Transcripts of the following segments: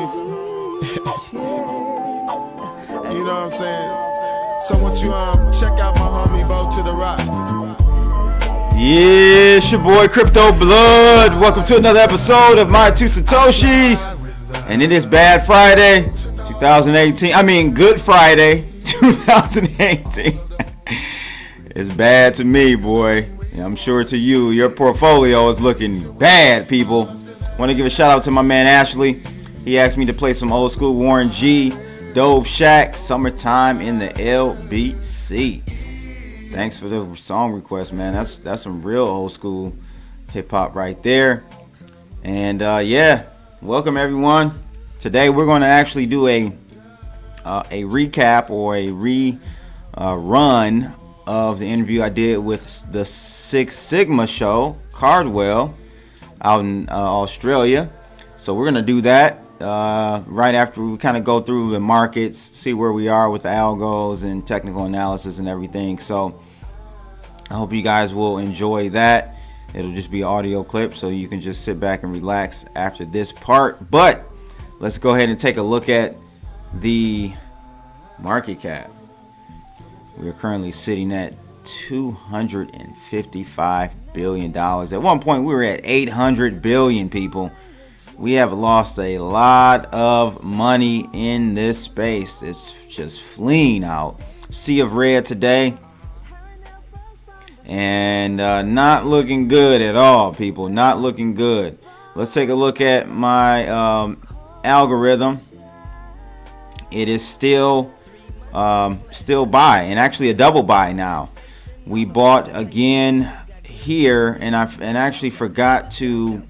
homies. You know what I'm saying? So what you check out my homie Bo to the Rock. Yeah, it's your boy Crypto Blood. Welcome to another episode of My Two Satoshis. And it is Bad Friday 2018. I mean Good Friday 2018. It's bad to me, boy. Yeah, I'm sure to you, your portfolio is looking bad, people. Want to give a shout out to my man Ashley. He asked me to play some old school Warren G, Dove Shack, Summertime in the LBC. Thanks for the song request, man. That's some real old school hip hop right there. And yeah, welcome everyone. Today we're going to actually do a recap or a run of the interview I did with the Six Sigma show, Cardwell, out in Australia. So we're going to do that right after we kind of go through the markets, see where we are with the algos and technical analysis and everything. So I hope you guys will enjoy that. It'll just be an audio clip, so you can just sit back and relax after this part. But let's go ahead and take a look at the market cap. We are currently sitting at $255 billion. At one point, we were at 800 billion, people. We have lost a lot of money in this space. It's just fleeing out. Sea of red today. And not looking good at all, people. Not looking good. Let's take a look at my algorithm. It is still buy, and actually a double buy now. We bought again here, and I actually forgot to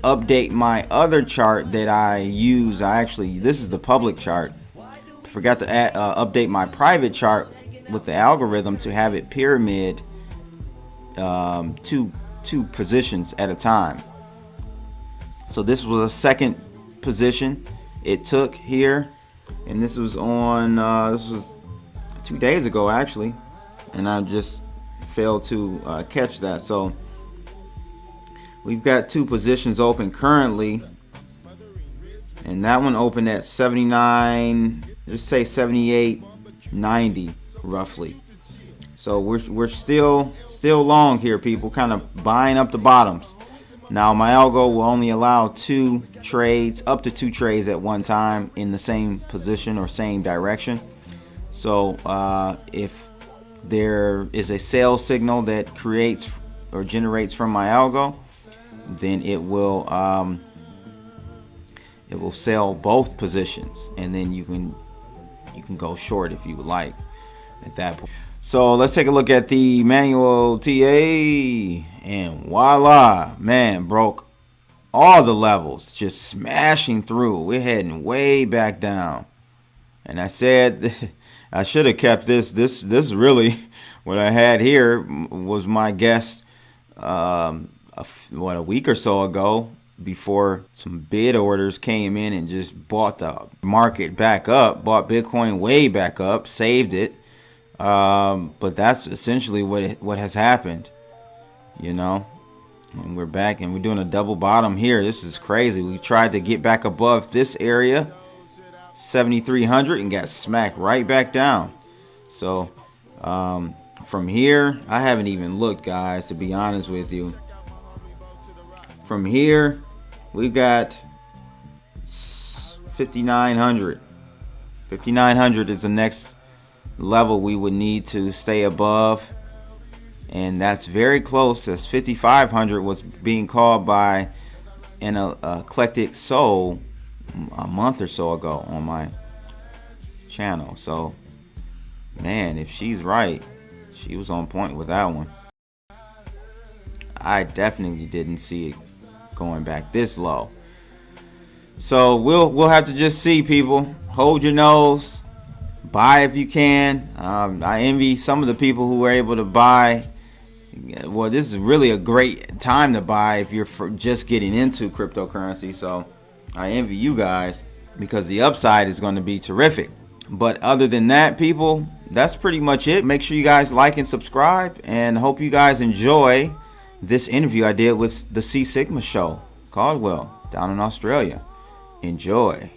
update my other chart that I use. This is the public chart. Forgot to update my private chart with the algorithm to have it pyramid two positions at a time. So this was a second position it took here, and this was on this was 2 days ago actually, and I just failed to catch that. So we've got two positions open currently, and that one opened at 79, just say 78.90 roughly. So we're still long here, people, kind of buying up the bottoms. Now my algo will only allow up to two trades at one time in the same position or same direction. So if there is a sell signal that creates or generates from my algo, then it will sell both positions, and then you can go short if you would like at that point. So let's take a look at the manual TA, and voila, man, broke all the levels, just smashing through. We're heading way back down, and I said I should have kept this. This really what I had here was my guess a week or so ago, before some bid orders came in and just bought the market back up, bought Bitcoin way back up, saved it. But that's essentially what has happened, you know. And we're back, and we're doing a double bottom here. This is crazy. We tried to get back above this area, 7,300, and got smacked right back down. So from here, I haven't even looked, guys, to be honest with you. From here, we've got 5,900. 5,900 is the next level we would need to stay above, and that's very close, as 5,500 was being called by an eclectic soul a month or so ago on my channel. So man, if she's right, she was on point with that one. I definitely didn't see it going back this low. So we'll have to just see, people. Hold your nose, buy if you can. I envy some of the people who were able to buy. Well, this is really a great time to buy if you're just getting into cryptocurrency. So I envy you guys, because the upside is going to be terrific. But other than that, people, that's pretty much it. Make sure you guys like and subscribe, and hope you guys enjoy this interview I did with the C Sigma show, Caldwell, down in Australia. Enjoy.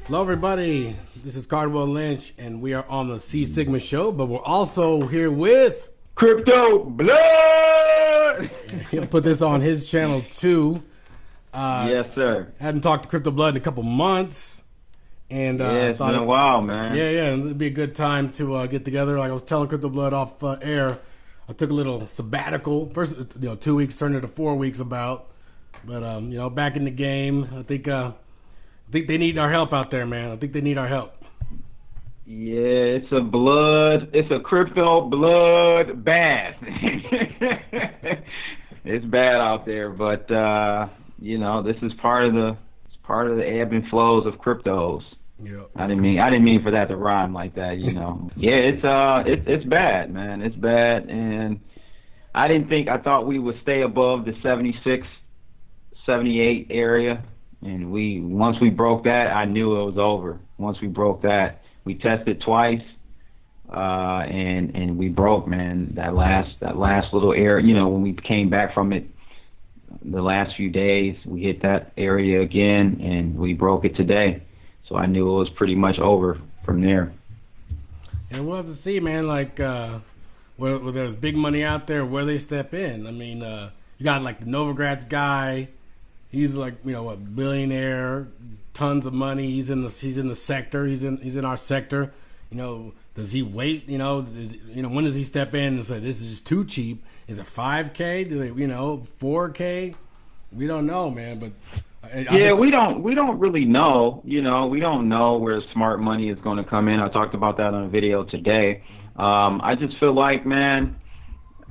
Hello, everybody. This is Cardwell Lynch, and we are on the C Sigma Show, but we're also here with Crypto Blood. He'll put this on his channel too. Yes, sir. Hadn't talked to Crypto Blood in a couple months, and it's been a while, man. Yeah, it'd be a good time to get together. Like I was telling Crypto Blood off air, I took a little sabbatical. First, 2 weeks turned into 4 weeks about, but back in the game. I think they need our help out there, man. I think they need our help. Yeah, it's a crypto blood bath. It's bad out there, but this is part of the ebb and flows of cryptos. Yeah. I didn't mean for that to rhyme like that, Yeah, it's bad, man. It's bad, and I thought we would stay above the 76, 78 area. And once we broke that, I knew it was over. Once we broke that, we tested twice, and we broke, man. That last little area, when we came back from it, the last few days, we hit that area again, and we broke it today. So I knew it was pretty much over from there. And we'll have to see, man. Like, where there's big money out there, where they step in. I mean, you got like the Novogratz guy. He's like, billionaire, tons of money. He's in the sector. He's in our sector. Does he wait? When does he step in and say this is just too cheap? Is it $5K? Do they, $4K? We don't know, man. But we don't really know. We don't know where smart money is going to come in. I talked about that on a video today. I just feel like, man,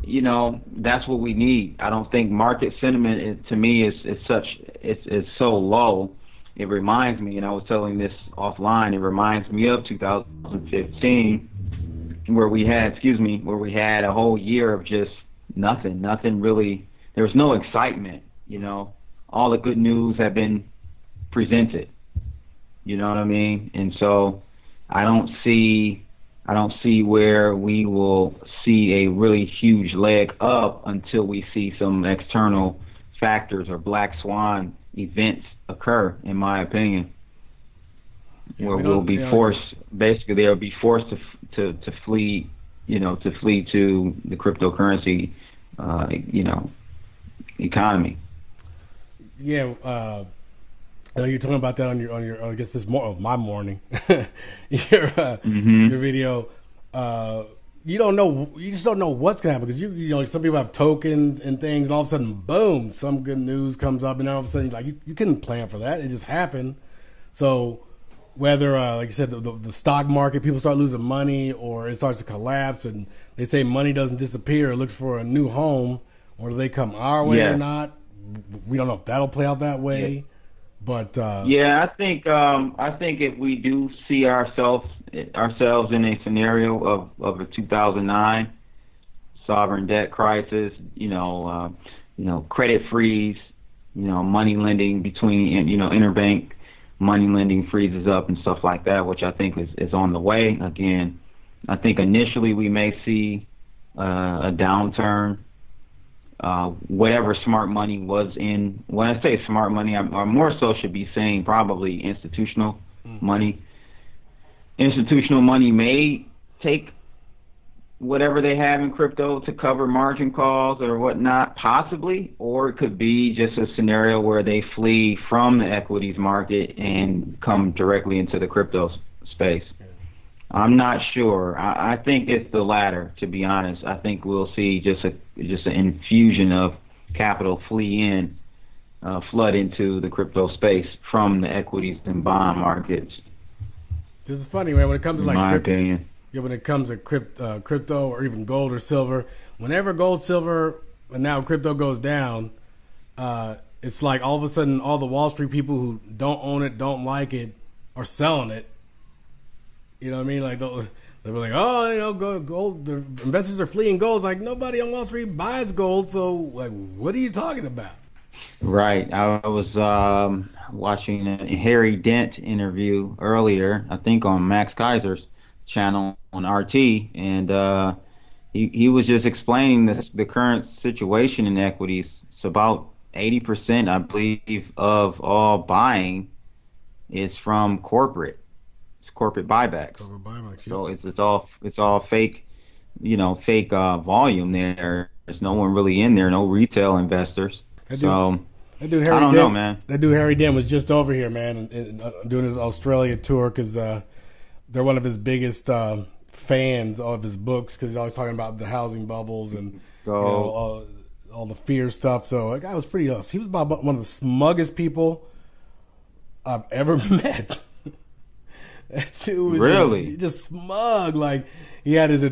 that's what we need. I don't think market sentiment to me is so low. It reminds me, and I was telling this offline, it reminds me of 2015 where we had a whole year of just nothing really. There was no excitement, all the good news had been presented. You know what I mean? And so I don't see where we will see a really huge leg up until we see some external factors or black swan events occur, in my opinion, where we'll be forced. Basically, they'll be forced to flee, to flee to the cryptocurrency, economy. Yeah. You're talking about that on your I guess this my morning your video. You just don't know what's gonna happen because some people have tokens and things, and all of a sudden, boom, some good news comes up, and then all of a sudden, you couldn't plan for that; it just happened. So whether, like you said, the stock market, people start losing money, or it starts to collapse, and they say money doesn't disappear; it looks for a new home, or do they come our way or not? We don't know if that'll play out that way. Yeah. But I think if we do see ourselves in a scenario of a 2009 sovereign debt crisis, credit freeze, money lending between, interbank money lending freezes up and stuff like that, which I think is on the way. Again, I think initially we may see a downturn. Whatever smart money was in, when I say smart money, I more so should be saying probably institutional money. Institutional money may take whatever they have in crypto to cover margin calls or whatnot, possibly, or it could be just a scenario where they flee from the equities market and come directly into the crypto space. I'm not sure. I think it's the latter, to be honest. I think we'll see just an infusion of capital flood into the crypto space from the equities and bond markets. This is funny, man. When it comes to my opinion. Yeah, when it comes to crypto or even gold or silver, whenever gold, silver, and now crypto goes down, it's like all of a sudden all the Wall Street people who don't own it, don't like it, are selling it. You know what I mean? Like they'll be like, gold. The investors are fleeing gold. It's like nobody on Wall Street buys gold. So, like, what are you talking about? Right. I was watching a Harry Dent interview earlier, I think on Max Kaiser's channel on RT, and he was just explaining the current situation in equities. It's about 80%, I believe, of all buying is from corporate. It's corporate buybacks. Cover buybacks. Yep. So it's all fake, fake volume there. There's no one really in there, no retail investors. So That dude I Harry don't Dent, know, man. That dude Harry Dent was just over here, man, and doing his Australia tour because they're one of his biggest fans of his books because he's always talking about the housing bubbles and all the fear stuff. So that guy was pretty. He was about one of the smuggest people I've ever met. That dude was Really? just smug. Like he had his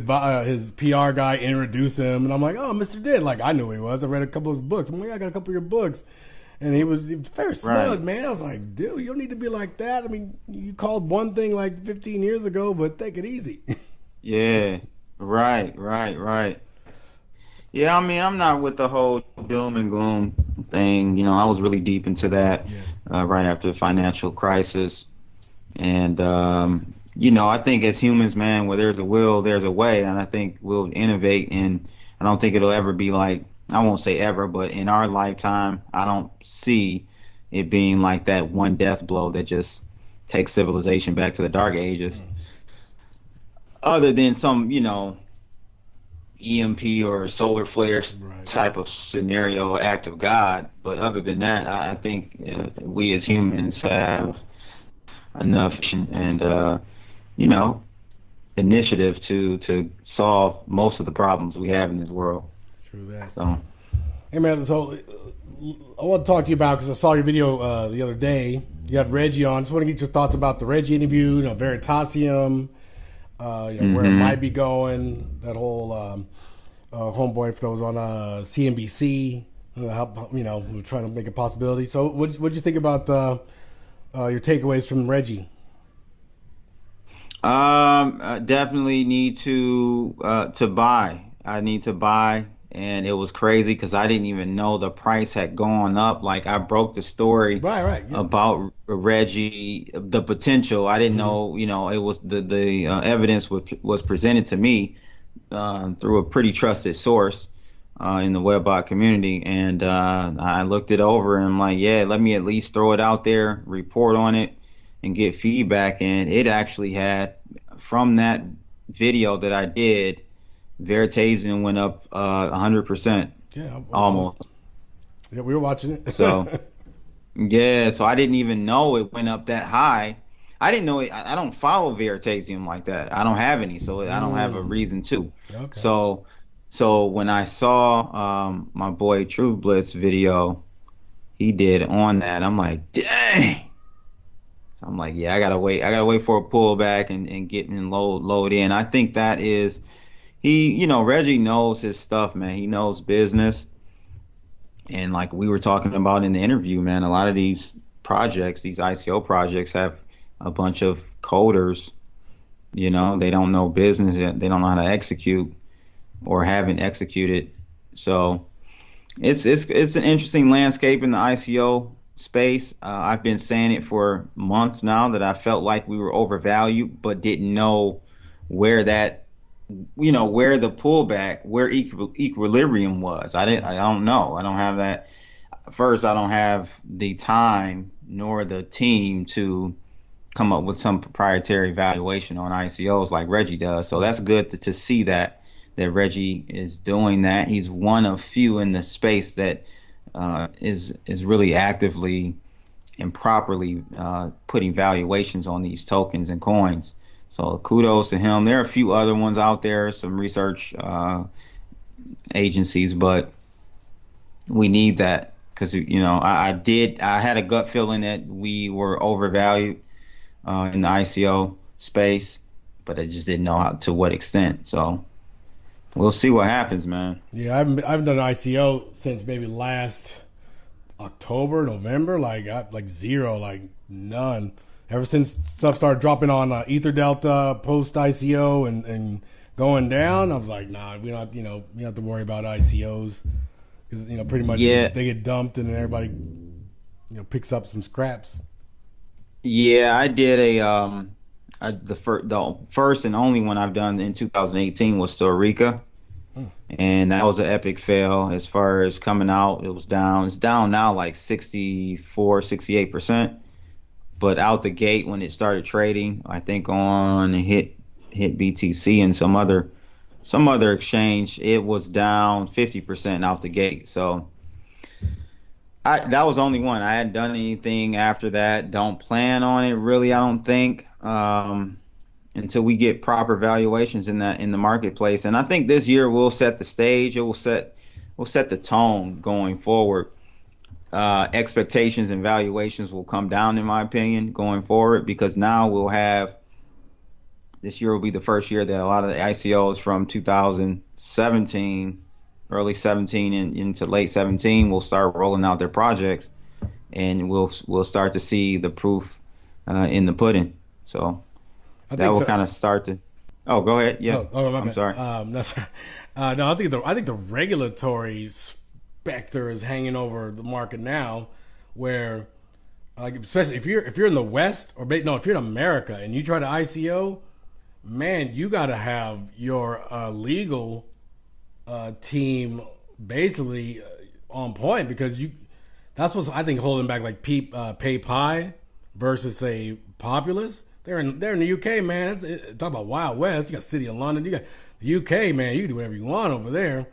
PR guy introduce him, and I'm like, "Oh, Mr. Dent." Like I knew who he was. I read a couple of his books. I'm like, "I got a couple of your books." And he was very smug, man. I was like, dude, you don't need to be like that. I mean, you called one thing like 15 years ago, but take it easy. Yeah. Right. Yeah, I mean, I'm not with the whole doom and gloom thing. I was really deep into that right after the financial crisis. And, I think as humans, man, where there's a will, there's a way. And I think we'll innovate. And I don't think it'll ever be like, I won't say ever, but in our lifetime, I don't see it being like that one death blow that just takes civilization back to the dark ages. Other than some, EMP or solar flare type of scenario, act of God. But other than that, I think we as humans have enough and initiative to solve most of the problems we have in this world. True that. So. Hey man, so I want to talk to you about because I saw your video the other day. You had Reggie on. Just want to get your thoughts about the Reggie interview. Veritasium, where it might be going. That whole homeboy that was on CNBC. We're trying to make a possibility. So, what'd you think about your takeaways from Reggie? Definitely need to buy. I need to buy. And it was crazy because I didn't even know the price had gone up. Like I broke the story about Reggie, the potential. I didn't know, it was the evidence was presented to me through a pretty trusted source in the WebBot community. And I looked it over and I'm like, yeah, let me at least throw it out there, report on it and get feedback. And it actually had, from that video that I did, Veritasium went up 100%. Yeah, almost. Yeah, we were watching it. So I didn't even know it went up that high. I didn't know it. I don't follow Veritasium like that. I don't have any, so I don't have a reason to. Okay. So when I saw my boy True Bliss video, he did on that. I'm like, dang. So I'm like, yeah, I gotta wait for a pullback and get in load in. I think that is. Reggie knows his stuff, man. He knows business. And like we were talking about in the interview, man, a lot of these projects, these ICO projects have a bunch of coders, they don't know business. They don't know how to execute or haven't executed. So it's an interesting landscape in the ICO space. I've been saying it for months now that I felt like we were overvalued, but didn't know where that where the pullback, where equilibrium was. I don't know. I don't have that. First, I don't have the time nor the team to come up with some proprietary valuation on ICOs like Reggie does. So that's good to see that Reggie is doing that. He's one of few in the space that is really actively and properly putting valuations on these tokens and coins. So kudos to him. There are a few other ones out there, some research agencies, but we need that because I had a gut feeling that we were overvalued in the ICO space, but I just didn't know to what extent. So we'll see what happens, man. Yeah, I haven't done an ICO since maybe last October, November, like zero, like none. Ever since stuff started dropping on Ether Delta post ICO and going down, I was like, nah, we don't have to worry about ICOs because pretty much they get dumped and then everybody picks up some scraps. Yeah, I did the first and only one I've done in 2018 was Storica. and that was an epic fail as far as coming out. It was down. It's down now like 64, 68%. But out the gate when it started trading, I think on hit BTC and some other exchange, it was down 50% out the gate. So that was only one. I hadn't done anything after that. Don't plan on it really. I don't think until we get proper valuations in the marketplace. And I think this year will set the stage. It will set the tone going forward. Expectations and valuations will come down, in my opinion, going forward, because now this year will be the first year that a lot of the ICOs from 2017, early 17 and into late 17 will start rolling out their projects, and we'll start to see the proof in the pudding. So that will kind of start to. Oh, go ahead. Yeah. I'm sorry. No, I think the regulatory specter is hanging over the market now, where like especially if you're in the West if you're in America and you try to ICO, man, you got to have your legal team basically on point, because that's what's I think holding back like PayPi versus say Populous. They're in the UK, man. Talk about Wild West. You got City of London. You got the UK, man. You can do whatever you want over there.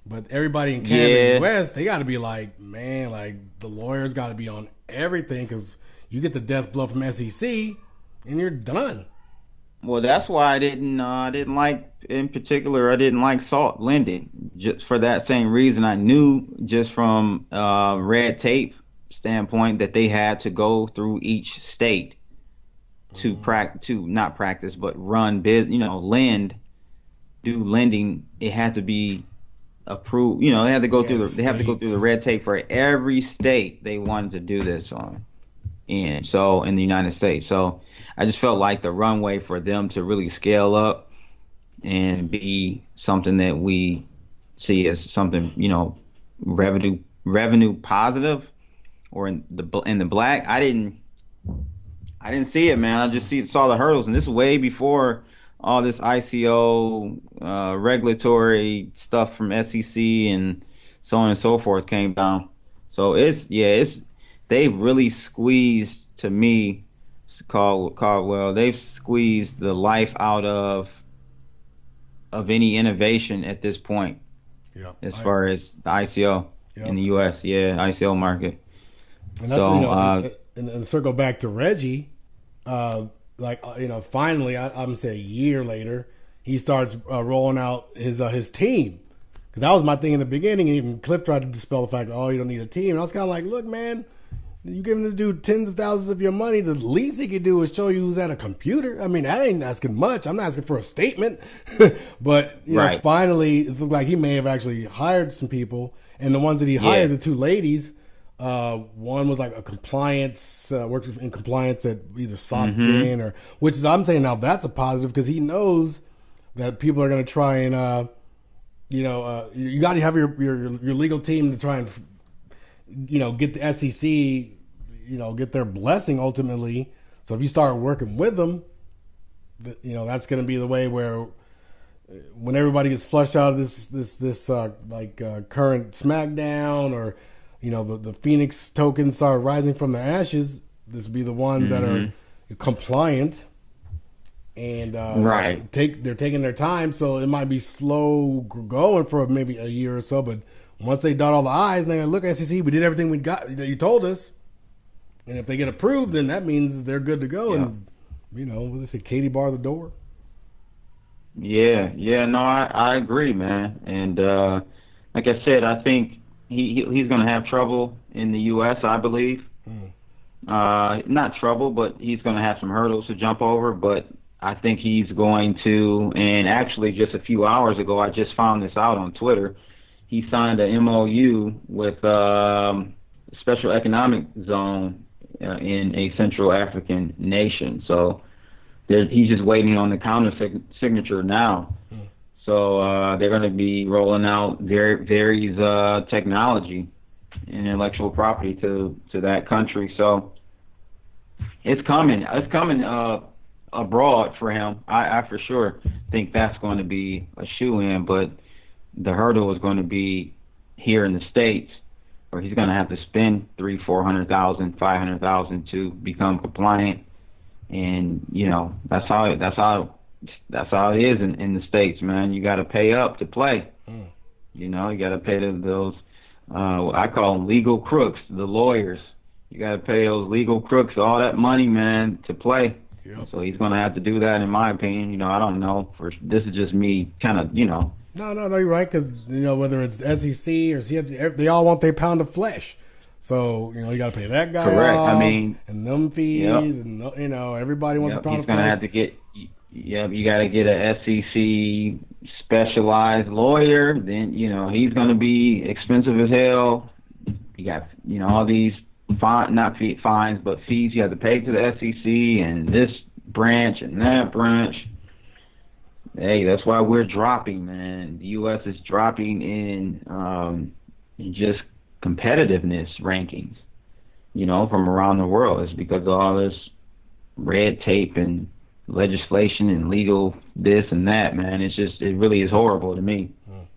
But everybody in Canada and the US, they got to be like, man, like the lawyers got to be on everything, because you get the death blow from SEC and you're done. Well, that's why I didn't like, in particular, I didn't like SALT lending, just for that same reason. I knew just from red tape standpoint that they had to go through each state to not practice, but run lend, do lending. It had to be approved. They had to go through the red tape for every state they wanted to do this in the United States. So I just felt like the runway for them to really scale up and be something that we see as something, revenue positive or in the black. I didn't see it, man. I just saw the hurdles, and this is way before all this ICO regulatory stuff from SEC and so on and so forth came down. So they've really squeezed, to me, Caldwell, they've squeezed the life out of any innovation at this point. Yeah, as far as the ICO in the US, ICO market. And that's, and circle back to Reggie, finally, I'm gonna say a year later, he starts rolling out his team, because that was my thing in the beginning. And even Cliff tried to dispel the fact, you don't need a team. And I was kind of like, look, man, you giving this dude tens of thousands of your money. The least he could do is show you who's at a computer. I mean, that ain't asking much. I'm not asking for a statement. But finally, it looked like he may have actually hired some people. And the ones that he hired, the two ladies, one was like a compliance, worked in compliance at either SocGen or, which is, I'm saying now that's a positive, because he knows that people are going to try and, you got to have your legal team to try and, get the SEC, get their blessing ultimately. So if you start working with them, that's going to be the way where when everybody gets flushed out of this current SmackDown, or, the Phoenix tokens start rising from the ashes, this will be the ones that are compliant and they're taking their time. So it might be slow going for maybe a year or so, but once they dot all the I's and they're going to look at SEC, we did everything we got that you told us. And if they get approved, then that means they're good to go. Yeah. And, what they say, Katie bar the door. Yeah, no, I agree, man. And like I said, I think he's going to have trouble in the U.S., I believe. Not trouble, but he's going to have some hurdles to jump over. But I think he's going to, and actually just a few hours ago, I just found this out on Twitter. He signed an MOU with Special Economic Zone in a Central African nation. So he's just waiting on the counter signature now. So they're going to be rolling out Veri's technology and intellectual property to that country. So it's coming. It's coming abroad for him. I for sure think that's going to be a shoe-in. But the hurdle is going to be here in the States, where he's going to have to spend 300,000, 400,000, 500,000 to become compliant. And that's how it is in the States, man. You got to pay up to play. You got to pay those I call them legal crooks, the lawyers. You got to pay those legal crooks all that money, man, to play. Yep. So he's going to have to do that, in my opinion. I don't know. This is just me kind of, No, you're right, because, whether it's SEC or CFC, they all want their pound of flesh. So, you got to pay that guy correct. off, I mean, and them fees, yep. and, everybody wants a pound of flesh. He's going to have to get, you got to get a SEC specialized lawyer. Then, he's going to be expensive as hell. You got, all these fines, but fees you have to pay to the SEC and this branch and that branch. Hey, that's why we're dropping, man. The U.S. is dropping in just competitiveness rankings, from around the world. It's because of all this red tape and legislation and legal this and that, man. It really is horrible to me. Well,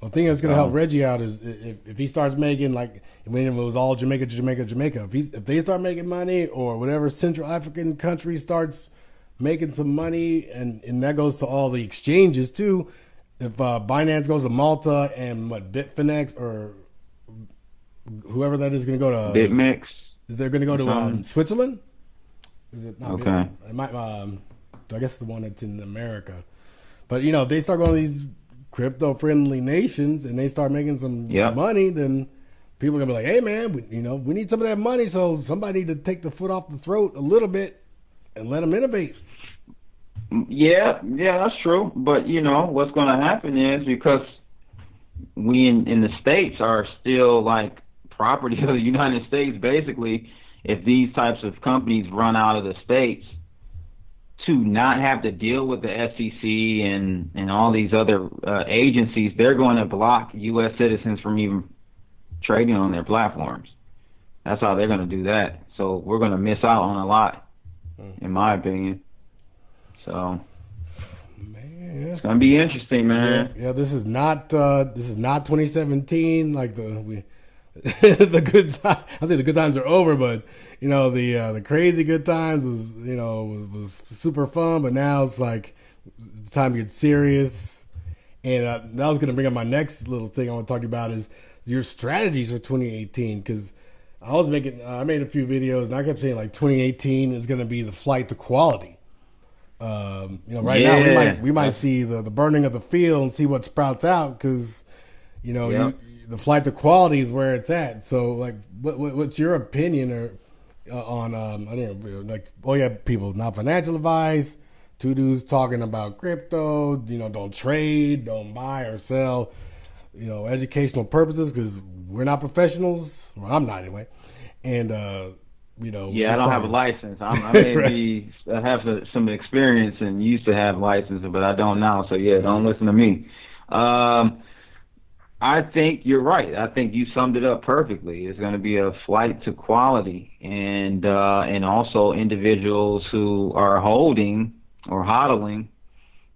the thing that's going to help Reggie out is if he starts making, like, when it was all Jamaica, if they start making money, or whatever Central African country starts making some money, and that goes to all the exchanges too. If Binance goes to Malta, and Bitfinex or whoever that is going to go to BitMEX, is they're going to go to Switzerland? Is it not okay? It might. I guess the one that's in America. But if they start going to these crypto-friendly nations and they start making some money, then people are gonna be like, "Hey, man, we need some of that money." So somebody need to take the foot off the throat a little bit and let them innovate. Yeah, that's true. But what's going to happen is, because we in the States are still like property of the United States, basically. If these types of companies run out of the States, to not have to deal with the SEC and all these other agencies, they're going to block U.S. citizens from even trading on their platforms. That's how they're going to do that. So we're going to miss out on a lot, in my opinion. So, man, it's going to be interesting, man. Yeah, this is not 2017. Like the good time. I'll say the good times are over, but the crazy good times was super fun. But now it's like it's time to get serious. And that was going to bring up my next little thing I want to talk to you about is your strategies for 2018. Because I made a few videos and I kept saying like 2018 is going to be the flight to quality. Now we might see the burning of the field and see what sprouts out, because the flight to quality is where it's at. So, like, what's your opinion on people, not financial advice, two dudes talking about crypto, don't trade, don't buy or sell, educational purposes, because we're not professionals. Well, I'm not anyway. And, I don't have a license. I may have some experience and used to have license, but I don't now. So, don't listen to me. I think you're right. I think you summed it up perfectly. It's going to be a flight to quality, and also individuals who are holding or hodling.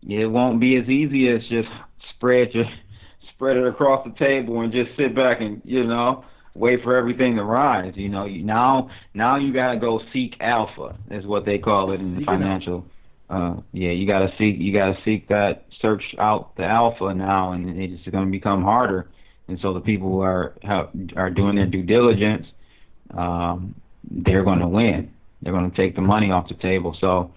It won't be as easy as just spread it across the table and just sit back and wait for everything to rise. Now you got to go seek alpha, is what they call it in the financial. You got to seek that. Search out the alpha now, and it's going to become harder. And so the people who are doing their due diligence, they're going to win. They're going to take the money off the table. So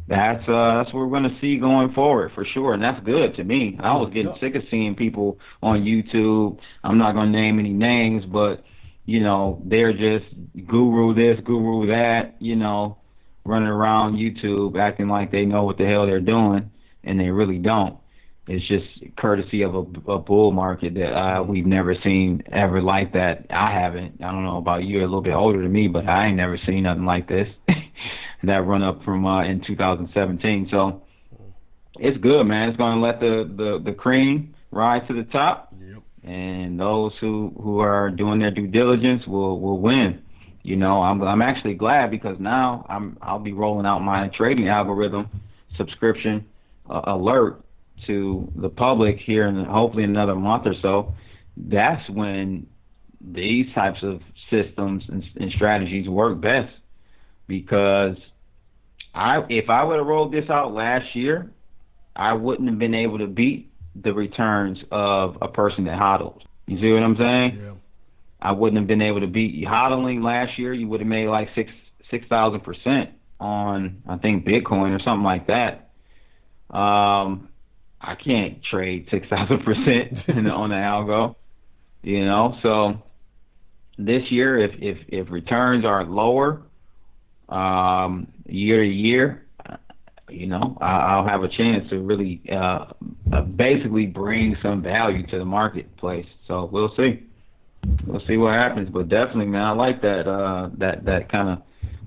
that's what we're going to see going forward for sure, and that's good to me. I was getting sick of seeing people on YouTube. I'm not going to name any names, but they're just guru this, guru that, running around YouTube acting like they know what the hell they're doing. And they really don't. It's just courtesy of a bull market that we've never seen ever like that. I haven't. I don't know about you. You're a little bit older than me, but I ain't never seen nothing like this. That run up from in 2017. So it's good, man. It's going to let the cream rise to the top, and those who are doing their due diligence will win. I'm actually glad, because now I'll be rolling out my trading algorithm subscription alert to the public here in hopefully another month or so, that's when these types of systems and strategies work best. Because if I would have rolled this out last year, I wouldn't have been able to beat the returns of a person that hodled. You see what I'm saying? Yeah. I wouldn't have been able to beat hodling last year. You would have made like 6,000% on, I think, Bitcoin or something like that. I can't trade 6,000% on the algo, you know. So this year, if returns are lower year to year, you know, I'll have a chance to really basically bring some value to the marketplace. So we'll see. We'll see what happens. But definitely, man, I like that kind of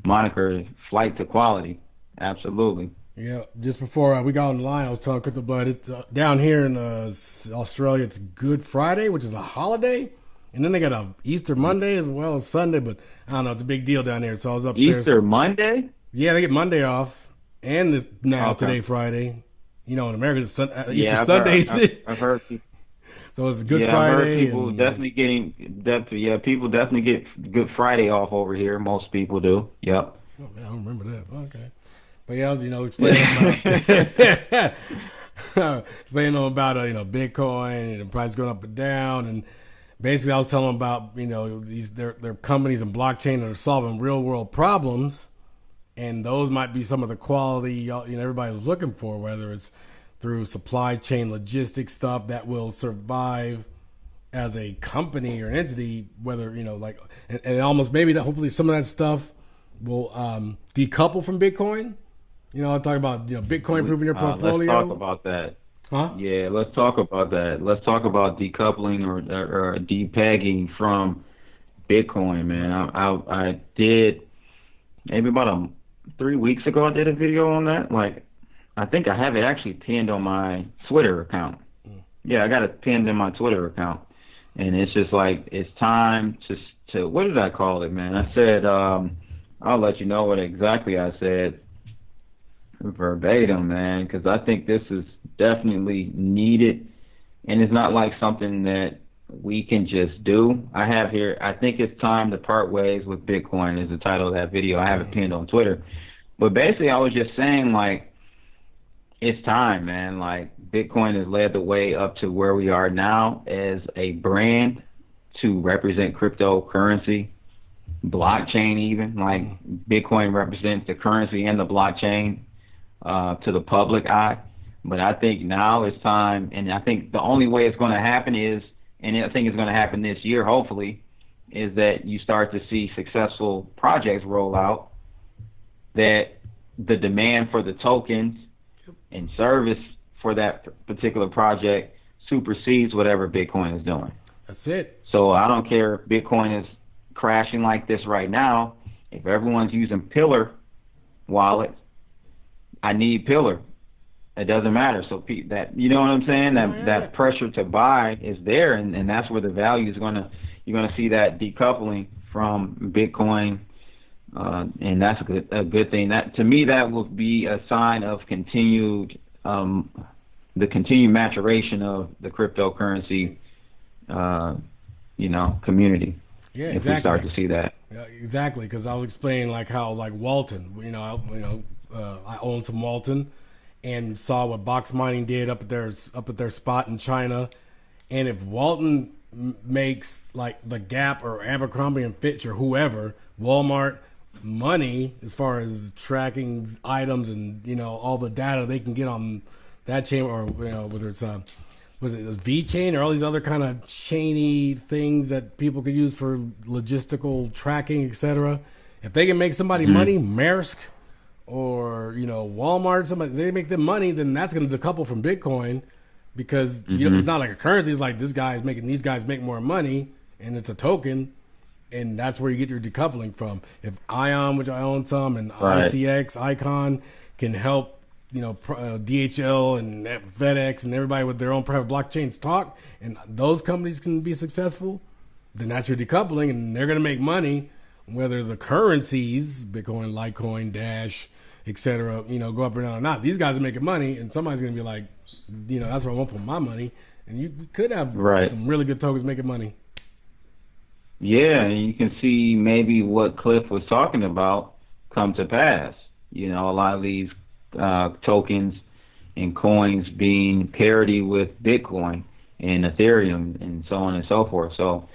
moniker, flight to quality. Absolutely. Yeah, just before we got on the line, I was telling Crypto Bud, it's down here in Australia, it's Good Friday, which is a holiday. And then they got a Easter Monday as well as Sunday, but I don't know, it's a big deal down there. So I was upstairs. Easter Monday? Yeah, they get Monday off, and today Friday. You know, in America, it's Easter Sundays. I've heard people. So it's Good Friday. I've heard people people definitely get Good Friday off over here. Most people do. Yep. Oh, man, I don't remember that. Okay. But yeah, I was, explaining about, Bitcoin and the price going up and down. And basically I was telling them about, their companies and blockchain that are solving real world problems. And those might be some of the quality, everybody's looking for, whether it's through supply chain logistics stuff that will survive as a company or an entity, whether, and almost maybe that hopefully some of that stuff will decouple from Bitcoin. I talk about, Bitcoin proving your portfolio. Let's talk about that. Huh? Yeah, let's talk about that. Let's talk about decoupling or depegging from Bitcoin, man. I did, maybe about 3 weeks ago, I did a video on that. Like, I think I have it actually pinned on my Twitter account. Yeah, I got it pinned in my Twitter account. And it's just like, it's time to what did I call it, man? I said, I'll let you know what exactly I said verbatim, man, because I think this is definitely needed. And it's not like something that we can just do. I have here, I think it's time to part ways with Bitcoin is the title of that video. I have it pinned on Twitter. But basically, I was just saying, like, it's time, man. Like, Bitcoin has led the way up to where we are now as a brand to represent cryptocurrency, blockchain even. Like, Bitcoin represents the currency and the blockchain to the public eye. But I think now it's time, and I think the only way it's going to happen is, and I think it's going to happen this year, hopefully, is that you start to see successful projects roll out, that the demand for the tokens and service for that particular project supersedes whatever Bitcoin is doing. That's it. So I don't care if Bitcoin is crashing like this right now. If everyone's using Pillar wallets, I need Pillar. It doesn't matter. So that, you know what I'm saying? That pressure to buy is there, and that's where the value is you're gonna see that decoupling from Bitcoin, and that's a good thing. That, to me, that will be a sign of continued maturation of the cryptocurrency, community. Yeah, if exactly. we start to see that. Yeah, exactly. Because I was explaining like how like Walton, I own some Walton, and saw what box mining did up at their spot in China, and if Walton makes like the Gap or Abercrombie and Fitch or whoever, Walmart, money as far as tracking items and all the data they can get on that chain, or whether it's was it a V chain or all these other kind of chainy things that people could use for logistical tracking, etc. If they can make somebody money, Maersk or Walmart, somebody, they make them money, then that's going to decouple from Bitcoin, because it's not like a currency. It's like this guy is making these guys make more money, and it's a token. And that's where you get your decoupling from. If Ion, which I own some, and ICX, Icon, can help, DHL and FedEx and everybody with their own private blockchains talk, and those companies can be successful, then that's your decoupling, and they're going to make money, whether the currencies, Bitcoin, Litecoin, Dash, etc., go up or down or not. These guys are making money, and somebody's going to be like, that's where I want to put my money. And you could have Right. some really good tokens making money. Yeah, and you can see maybe what Cliff was talking about come to pass. A lot of these tokens and coins being parity with Bitcoin and Ethereum and so on and so forth. So,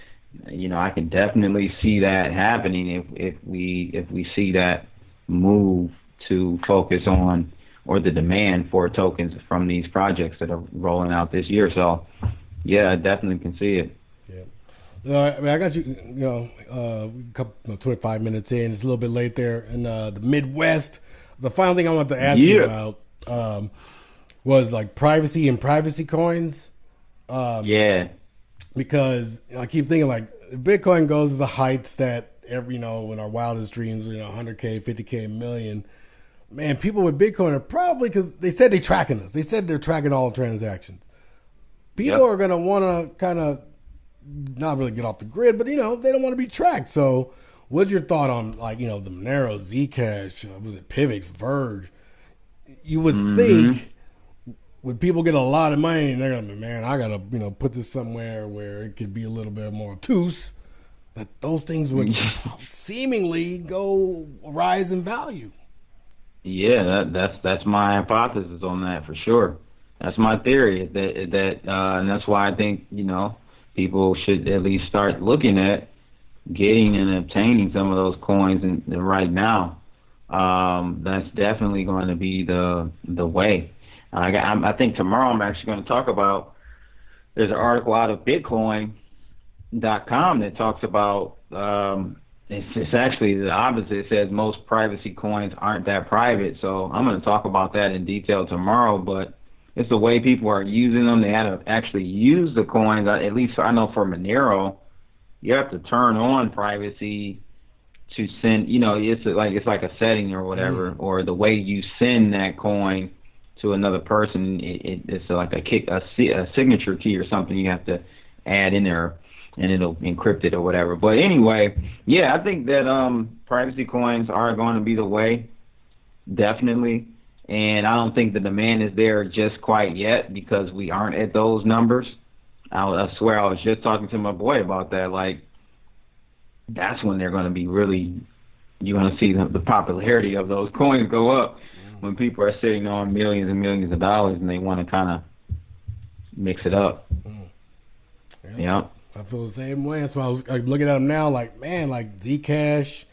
I can definitely see that happening if we see that move to focus on, or the demand for tokens from these projects that are rolling out this year. So, yeah, I definitely can see it. Yeah. I got you, couple, 25 minutes in. It's a little bit late there in the Midwest. The final thing I wanted to ask you about was like privacy and privacy coins. Because I keep thinking like if Bitcoin goes to the heights that in our wildest dreams, 100K, 50K, million. Man, people with Bitcoin are probably, because they said they're tracking us. They said they're tracking all transactions. People are going to want to kind of not really get off the grid, but, they don't want to be tracked. So what's your thought on, like, the Monero, Zcash, was it Pivx, Verge? You would think when people get a lot of money and they're going to be, man, I got to, put this somewhere where it could be a little bit more obtuse, that those things would seemingly rise in value. Yeah, that's my hypothesis on that for sure. That's my theory. And that's why I think people should at least start looking at getting and obtaining some of those coins and right now. That's definitely going to be the way. I think tomorrow I'm actually going to talk about. There's an article out of Bitcoin.com that talks about. It's actually the opposite. It says most privacy coins aren't that private. So I'm going to talk about that in detail tomorrow. But it's the way people are using them. They had to actually use the coins. At least I know for Monero, you have to turn on privacy to send. It's like a setting or whatever, or the way you send that coin to another person. It's like a signature key or something you have to add in there, and it'll encrypt it or whatever. But anyway, yeah, I think that privacy coins are going to be the way, definitely. And I don't think the demand is there just quite yet because we aren't at those numbers. I swear I was just talking to my boy about that. Like, that's when they're going to be really, you're going to see the popularity of those coins go up when people are sitting on millions and millions of dollars and they want to kind of mix it up. Yeah. I feel the same way. That's why I was looking at them now, like, man, like Zcash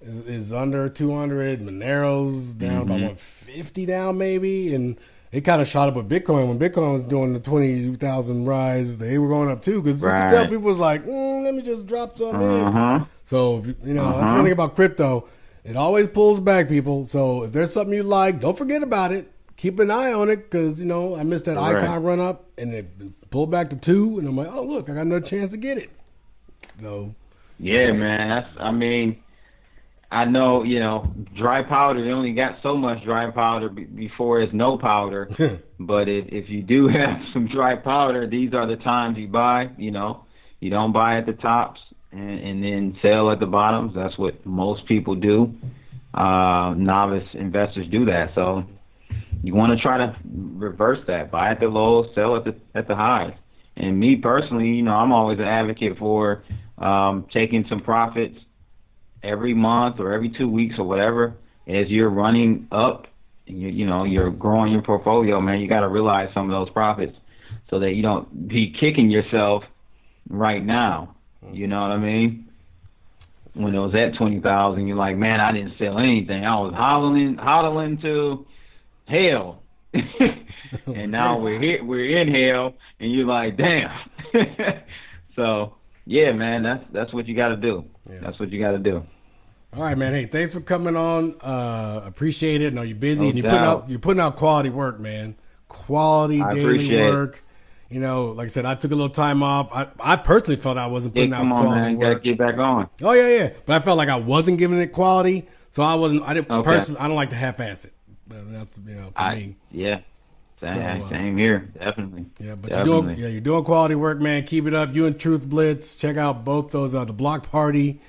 is under 200, Monero's down about 150 now maybe, and it kind of shot up with Bitcoin. When Bitcoin was doing the 20,000 rise, they were going up too, because you could tell people was like, let me just drop some in. So, that's one thing about crypto. It always pulls back, people. So if there's something you like, don't forget about it. Keep an eye on it, because, I missed that icon run up, and it pulled back to 2, and I'm like, oh, look, I got another chance to get it. So, yeah, man. I know, dry powder, they only got so much dry powder before it's no powder. But if you do have some dry powder, these are the times you buy. You don't buy at the tops and then sell at the bottoms. That's what most people do. Novice investors do that. So you want to try to reverse that. Buy at the lows, sell at the highs. And me personally, I'm always an advocate for taking some profits every month or every 2 weeks or whatever as you're running up. You're growing your portfolio, man. You got to realize some of those profits so that you don't be kicking yourself right now. You know what I mean? When it was at 20,000, you're like, man, I didn't sell anything. I was hodling to hell. And now we're in hell, and you're like, damn. So yeah, man, that's what you got to do. Yeah. That's what you got to do. All right, man. Hey, thanks for coming on. Appreciate it. I know you're busy, and you're putting out quality work, man. Quality daily work. Like I said, I took a little time off. I personally felt I wasn't putting out quality man. work. Gotta get back on. Oh yeah. But I felt like I wasn't giving it quality, so I personally, I don't like to half-ass it. But that's for me. Yeah. Same here, definitely. Yeah, but definitely. you're doing quality work, man. Keep it up. You and Truth Blitz. Check out both those the Block Party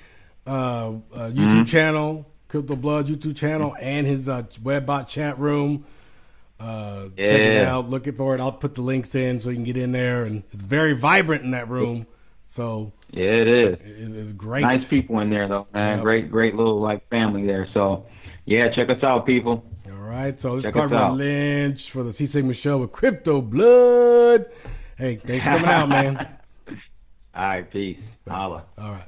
YouTube channel, Crypto Blood YouTube channel, and his Webbot chat room. Check it out. Looking for it. I'll put the links in so you can get in there. And it's very vibrant in that room. So yeah, it is. It's great. Nice people in there, though, man. Yep. Great little family there. So, yeah, check us out, people. All right. So this is Carter Lynch for the C Sigma Show with Crypto Blood. Hey, thanks for coming out, man. All right, peace. Holla. All right.